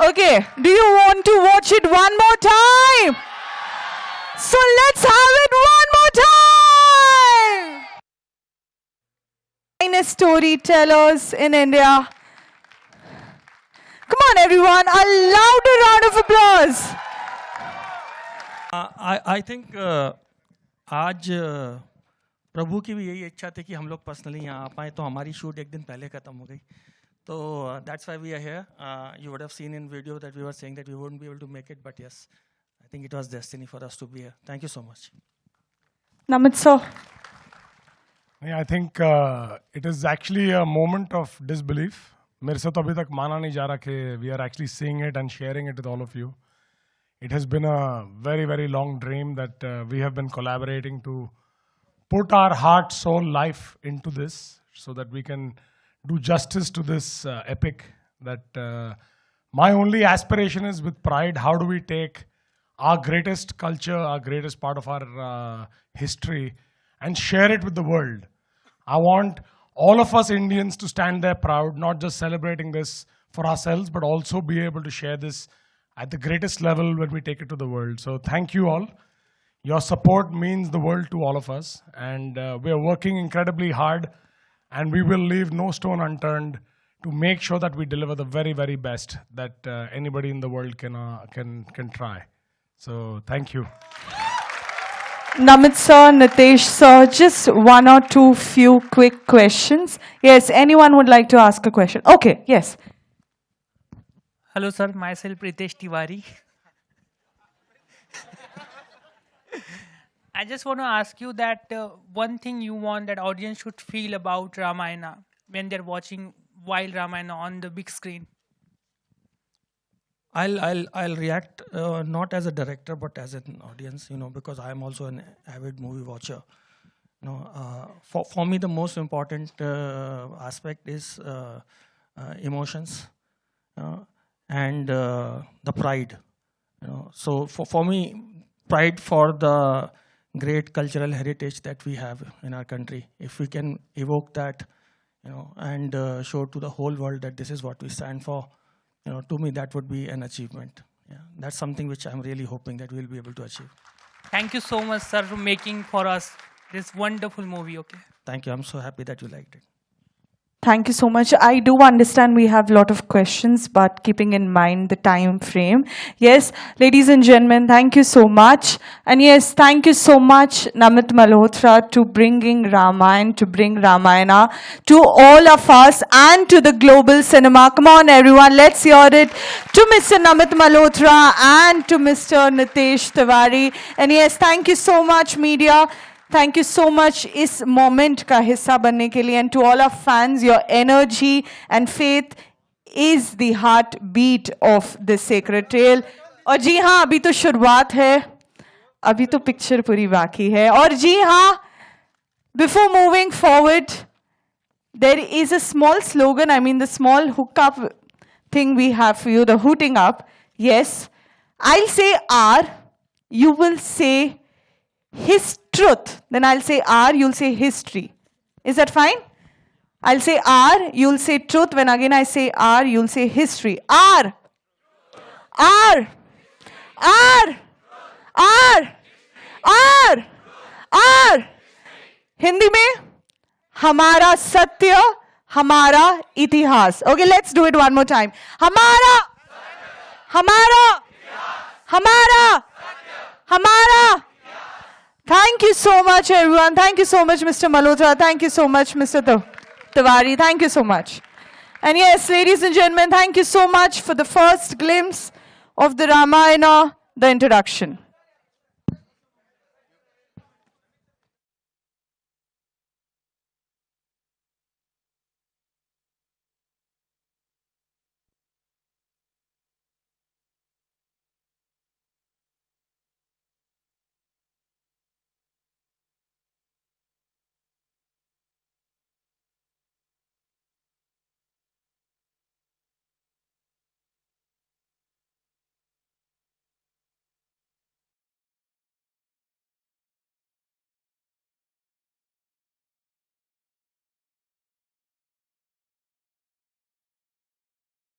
Okay, do you want to watch it one more time? So let's have it one more time! Finest storytellers in India. Come on everyone, a louder round of applause. I think आज प्रभु की भी यही इच्छा थी कि हम लोग personally यहाँ आ पाएँ, तो हमारी शूट एक दिन पहले ख़त्म हो गई. तो that's why we are here. You would have seen in video that we were saying that we wouldn't be able to make it, but yes, I think it was destiny for us to be here. Thank you so much. Namit sir. Yeah, I think it is actually a moment of disbelief. मेरे से तो अभी तक माना नहीं जा रहा कि we are actually seeing it and sharing it with all of you. It has been a very, very long dream that we have been collaborating to put our heart, soul, life into this so that we can do justice to this epic. That my only aspiration is with pride, how do we take our greatest culture, our greatest part of our history and share it with the world. I want all of us Indians to stand there proud, not just celebrating this for ourselves, but also be able to share this at the greatest level when we take it to the world. So thank you all. Your support means the world to all of us. And we are working incredibly hard, and we will leave no stone unturned to make sure that we deliver the very, very best that anybody in the world can try. So thank you. Namit sir, Nitesh sir, just one or two few quick questions. Yes, anyone would like to ask a question? Okay, yes. Hello sir, myself Pritesh Tiwari. I just want to ask you that one thing you want that audience should feel about Ramayana when they're watching Wild Ramayana on the big screen. I'll react not as a director but as an audience, because I am also an avid movie watcher. For me the most important aspect is emotions and the pride. So for me, pride for the great cultural heritage that we have in our country. If we can evoke that, and show to the whole world that this is what we stand for. To me, that would be an achievement. Yeah, that's something which I'm really hoping that we'll be able to achieve. Thank you so much, sir, for making for us this wonderful movie. Okay. Thank you. I'm so happy that you liked it. Thank you so much. I do understand we have a lot of questions, but keeping in mind the time frame. Yes, ladies and gentlemen, thank you so much. And yes, thank you so much, Namit Malhotra, to bringing Ramayana, to bring Ramayana to all of us and to the global cinema. Come on, everyone, let's hear it to Mr. Namit Malhotra and to Mr. Nitesh Tiwari. And yes, thank you so much, media. Thank you so much इस moment का हिस्सा बनने के लिए, and to all our fans, your energy and faith is the heartbeat of this sacred tale. और जी हाँ, अभी तो शुरुआत है, अभी तो picture पूरी बाकी है. और जी हाँ, before moving forward, there is a small slogan, the small hookup thing we have for you, the hooting up. Yes, I'll say R, you will say his truth. Then I'll say R, you'll say history. Is that fine? I'll say R, you'll say truth. When again I say R, you'll say history. R. R. R. R. R. R. Hindi में हमारा सत्य, हमारा इतिहास. Okay, let's do it one more time. हमारा, हमारा, हमारा, हमारा. Thank you so much, everyone. Thank you so much, Mr. Malhotra. Thank you so much, Mr. Tiwari. Thank you so much. And yes, ladies and gentlemen, thank you so much for the first glimpse of the Ramayana, the introduction.